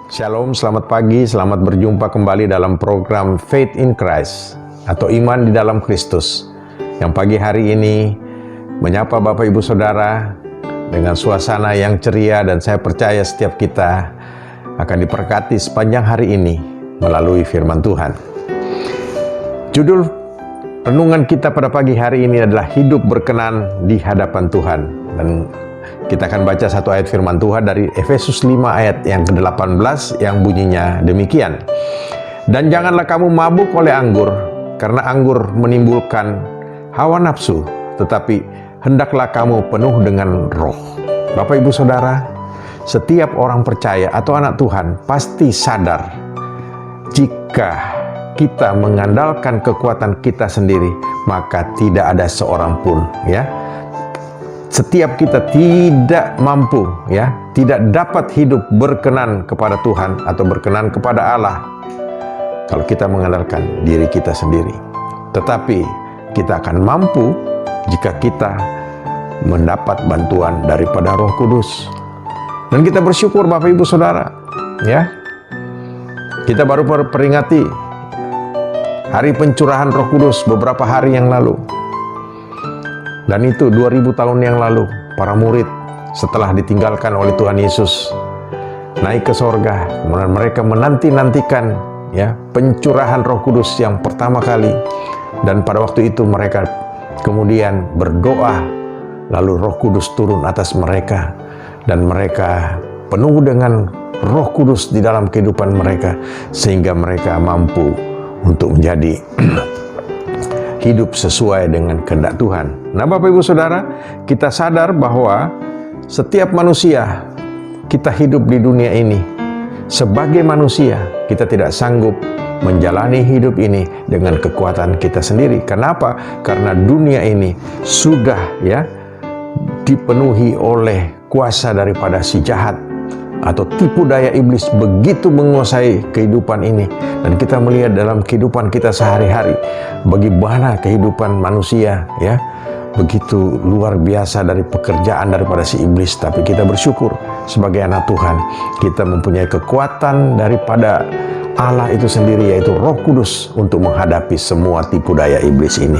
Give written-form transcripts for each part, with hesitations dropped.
Shalom, selamat pagi, selamat berjumpa kembali dalam program Faith in Christ atau Iman di dalam Kristus, yang pagi hari ini menyapa Bapak Ibu Saudara dengan suasana yang ceria, dan saya percaya setiap kita akan diberkati sepanjang hari ini melalui firman Tuhan. Judul renungan kita pada pagi hari ini adalah hidup berkenan di hadapan Tuhan, dan kita akan baca satu ayat firman Tuhan dari Efesus 5 ayat yang ke-18 yang bunyinya demikian. Dan janganlah kamu mabuk oleh anggur, karena anggur menimbulkan hawa nafsu, tetapi hendaklah kamu penuh dengan roh. Bapak Ibu Saudara, setiap orang percaya atau anak Tuhan pasti sadar jika kita mengandalkan kekuatan kita sendiri, maka tidak ada seorang pun, setiap kita tidak mampu, tidak dapat hidup berkenan kepada Tuhan atau berkenan kepada Allah kalau kita mengandalkan diri kita sendiri. Tetapi kita akan mampu jika kita mendapat bantuan daripada Roh Kudus. Dan kita bersyukur Bapak Ibu Saudara, kita baru peringati hari pencurahan Roh Kudus beberapa hari yang lalu. Dan itu 2000 tahun yang lalu, para murid setelah ditinggalkan oleh Tuhan Yesus naik ke sorga, kemudian mereka menanti-nantikan pencurahan Roh Kudus yang pertama kali. Dan pada waktu itu mereka kemudian berdoa, lalu Roh Kudus turun atas mereka, dan mereka penuh dengan Roh Kudus di dalam kehidupan mereka, sehingga mereka mampu untuk menjadi hidup sesuai dengan kehendak Tuhan. Nah, Bapak Ibu Saudara, kita sadar bahwa setiap manusia, kita hidup di dunia ini sebagai manusia, kita tidak sanggup menjalani hidup ini dengan kekuatan kita sendiri. Kenapa? Karena dunia ini sudah dipenuhi oleh kuasa daripada si jahat atau tipu daya iblis begitu menguasai kehidupan ini. Dan kita melihat dalam kehidupan kita sehari-hari bagaimana kehidupan manusia begitu luar biasa dari pekerjaan daripada si iblis. Tapi kita bersyukur sebagai anak Tuhan, kita mempunyai kekuatan daripada Allah itu sendiri, yaitu Roh Kudus, untuk menghadapi semua tipu daya iblis ini.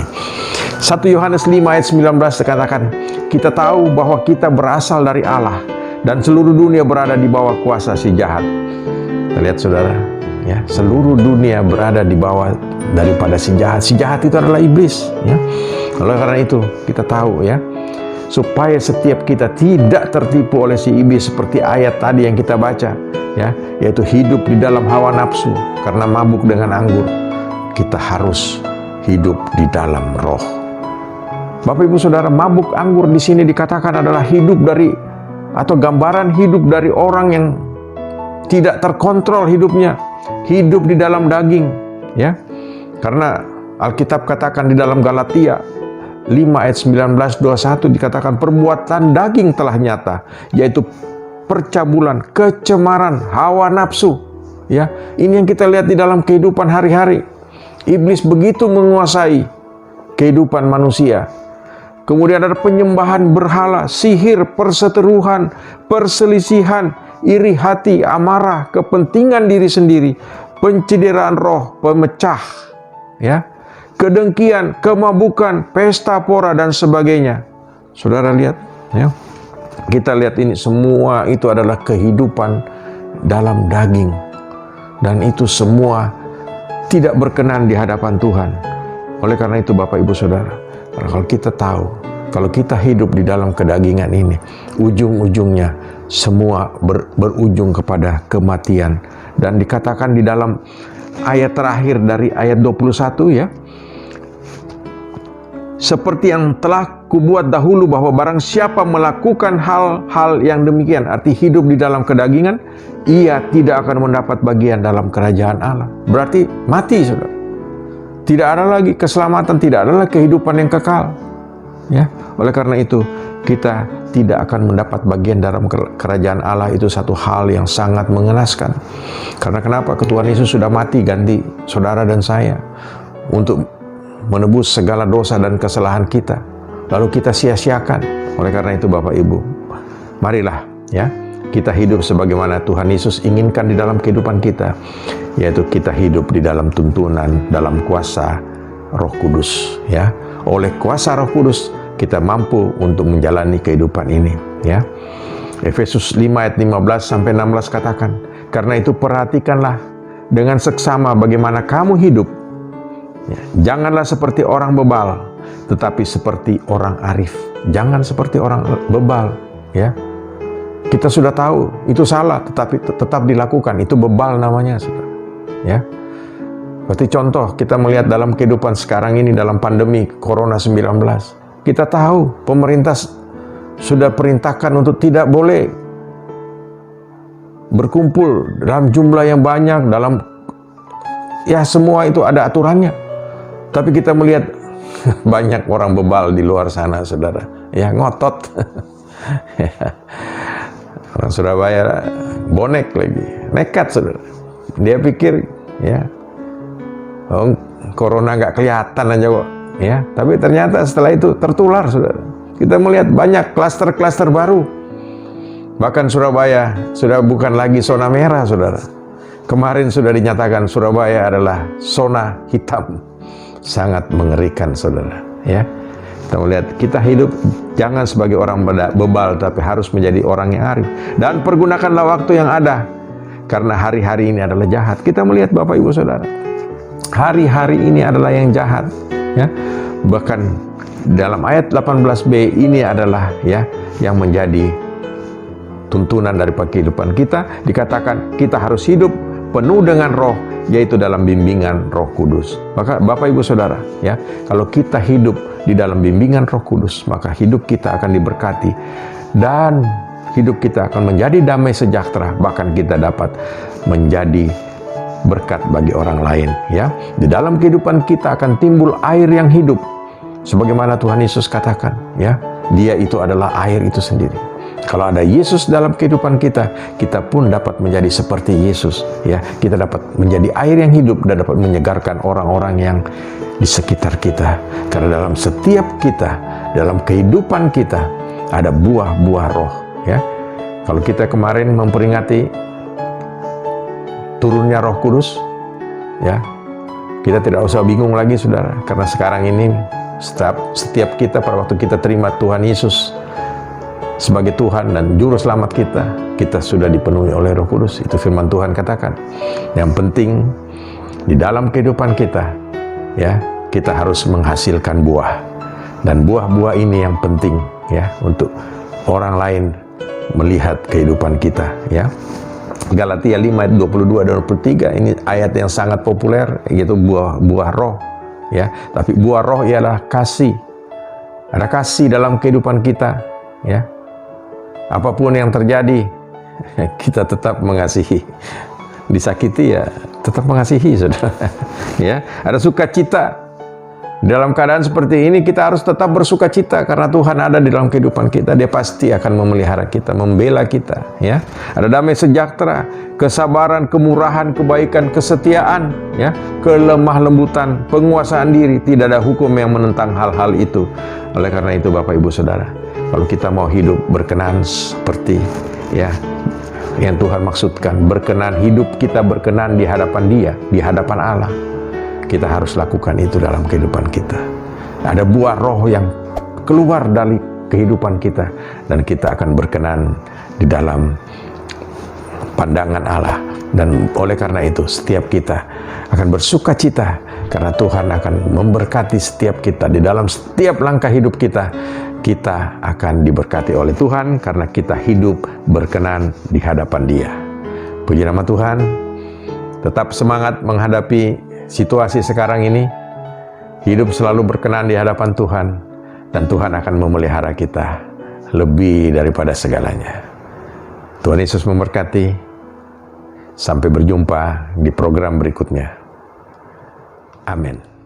1 Yohanes 5 ayat 19 dikatakan, kita tahu bahwa kita berasal dari Allah dan seluruh dunia berada di bawah kuasa si jahat. Kita lihat saudara, seluruh dunia berada di bawah daripada si jahat. Si jahat itu adalah iblis. Oleh karena itu kita tahu supaya setiap kita tidak tertipu oleh si iblis seperti ayat tadi yang kita baca, yaitu hidup di dalam hawa nafsu karena mabuk dengan anggur. Kita harus hidup di dalam roh. Bapak Ibu Saudara, mabuk anggur di sini dikatakan adalah hidup dari, atau gambaran hidup dari orang yang tidak terkontrol hidupnya, hidup di dalam daging, karena Alkitab katakan di dalam Galatia 5 ayat 19-21 dikatakan perbuatan daging telah nyata, yaitu percabulan, kecemaran, hawa nafsu. Ini yang kita lihat di dalam kehidupan hari-hari. Iblis begitu menguasai kehidupan manusia. Kemudian ada penyembahan berhala, sihir, perseteruan, perselisihan, iri hati, amarah, kepentingan diri sendiri, pencederaan roh, pemecah, kedengkian, kemabukan, pesta pora, dan sebagainya. Saudara lihat, kita lihat ini semua itu adalah kehidupan dalam daging, dan itu semua tidak berkenan di hadapan Tuhan. Oleh karena itu Bapak Ibu Saudara, kalau kita tahu, kalau kita hidup di dalam kedagingan ini, ujung-ujungnya semua berujung kepada kematian. Dan dikatakan di dalam ayat terakhir dari ayat 21, seperti yang telah kubuat dahulu bahwa barang siapa melakukan hal-hal yang demikian, arti hidup di dalam kedagingan, ia tidak akan mendapat bagian dalam kerajaan Allah. Berarti mati, saudara. Tidak ada lagi keselamatan, tidak ada lagi kehidupan yang kekal. Oleh karena itu kita tidak akan mendapat bagian dalam kerajaan Allah. Itu satu hal yang sangat mengenaskan. Karena kenapa? Tuhan Yesus sudah mati ganti saudara dan saya untuk menebus segala dosa dan kesalahan kita, lalu kita sia-siakan. Oleh karena itu Bapak Ibu, marilah kita hidup sebagaimana Tuhan Yesus inginkan di dalam kehidupan kita, yaitu kita hidup di dalam tuntunan, dalam kuasa Roh Kudus, ya. Oleh kuasa Roh Kudus kita mampu untuk menjalani kehidupan ini, ya. Efesus 5 ayat 15 sampai 16 katakan, karena itu perhatikanlah dengan seksama bagaimana kamu hidup. Ya, janganlah seperti orang bebal, tetapi seperti orang arif. Jangan seperti orang bebal, ya. Kita sudah tahu itu salah, tetapi tetap dilakukan. Itu bebal namanya, saudara. Ya. Seperti contoh kita melihat dalam kehidupan sekarang ini dalam pandemi Corona-19. Kita tahu pemerintah sudah perintahkan untuk tidak boleh berkumpul dalam jumlah yang banyak, dalam ya semua itu ada aturannya. Tapi kita melihat banyak orang bebal di luar sana, saudara. Ya, ngotot. Orang Surabaya bonek lagi, nekat, saudara. Dia pikir, ya, oh, corona nggak kelihatan aja kok, ya. Tapi ternyata setelah itu tertular, saudara. Kita melihat banyak klaster-klaster baru. Bahkan Surabaya sudah bukan lagi zona merah, saudara. Kemarin sudah dinyatakan Surabaya adalah zona hitam. Sangat mengerikan, saudara, ya. Kita melihat kita hidup jangan sebagai orang bebal, tapi harus menjadi orang yang arif. Dan pergunakanlah waktu yang ada, karena hari-hari ini adalah jahat. Kita melihat Bapak Ibu Saudara, hari-hari ini adalah yang jahat, ya. Bahkan dalam ayat 18b ini adalah, ya, yang menjadi tuntunan dari kehidupan kita. Dikatakan kita harus hidup penuh dengan roh, yaitu dalam bimbingan Roh Kudus. Maka Bapak Ibu Saudara, ya, kalau kita hidup di dalam bimbingan Roh Kudus, maka hidup kita akan diberkati dan hidup kita akan menjadi damai sejahtera, bahkan kita dapat menjadi berkat bagi orang lain, ya. Di dalam kehidupan kita akan timbul air yang hidup, sebagaimana Tuhan Yesus katakan, ya, Dia itu adalah air itu sendiri. Kalau ada Yesus dalam kehidupan kita, kita pun dapat menjadi seperti Yesus, ya. Kita dapat menjadi air yang hidup dan dapat menyegarkan orang-orang yang di sekitar kita. Karena dalam setiap kita, dalam kehidupan kita ada buah-buah roh, ya. Kalau kita kemarin memperingati turunnya Roh Kudus, ya, kita tidak usah bingung lagi, saudara, karena sekarang ini setiap kita pada waktu kita terima Tuhan Yesus sebagai Tuhan dan Juru Selamat kita, kita sudah dipenuhi oleh Roh Kudus. Itu firman Tuhan katakan. Yang penting di dalam kehidupan kita, ya, kita harus menghasilkan buah. Dan buah-buah ini yang penting, ya, untuk orang lain melihat kehidupan kita, ya. Galatia 5 ayat 22 dan 23 ini ayat yang sangat populer, yaitu buah roh, ya. Tapi buah roh ialah kasih. Ada kasih dalam kehidupan kita, ya. Apapun yang terjadi, kita tetap mengasihi. Disakiti, ya, tetap mengasihi, saudara. Ya, ada sukacita. Dalam keadaan seperti ini kita harus tetap bersukacita karena Tuhan ada di dalam kehidupan kita. Dia pasti akan memelihara kita, membela kita, ya. Ada damai sejahtera, kesabaran, kemurahan, kebaikan, kesetiaan, ya, kelemah lembutan, penguasaan diri. Tidak ada hukum yang menentang hal-hal itu. Oleh karena itu, Bapak Ibu Saudara, kalau kita mau hidup berkenan seperti, ya, yang Tuhan maksudkan, berkenan, hidup kita berkenan di hadapan Dia, di hadapan Allah, kita harus lakukan itu dalam kehidupan kita. Ada buah roh yang keluar dari kehidupan kita, dan kita akan berkenan di dalam pandangan Allah. Dan oleh karena itu, setiap kita akan bersuka cita, karena Tuhan akan memberkati setiap kita. Di dalam setiap langkah hidup kita, kita akan diberkati oleh Tuhan karena kita hidup berkenan di hadapan Dia. Puji nama Tuhan. Tetap semangat menghadapi situasi sekarang ini. Hidup selalu berkenan di hadapan Tuhan, dan Tuhan akan memelihara kita lebih daripada segalanya. Tuhan Yesus memberkati. Sampai berjumpa di program berikutnya. Amin.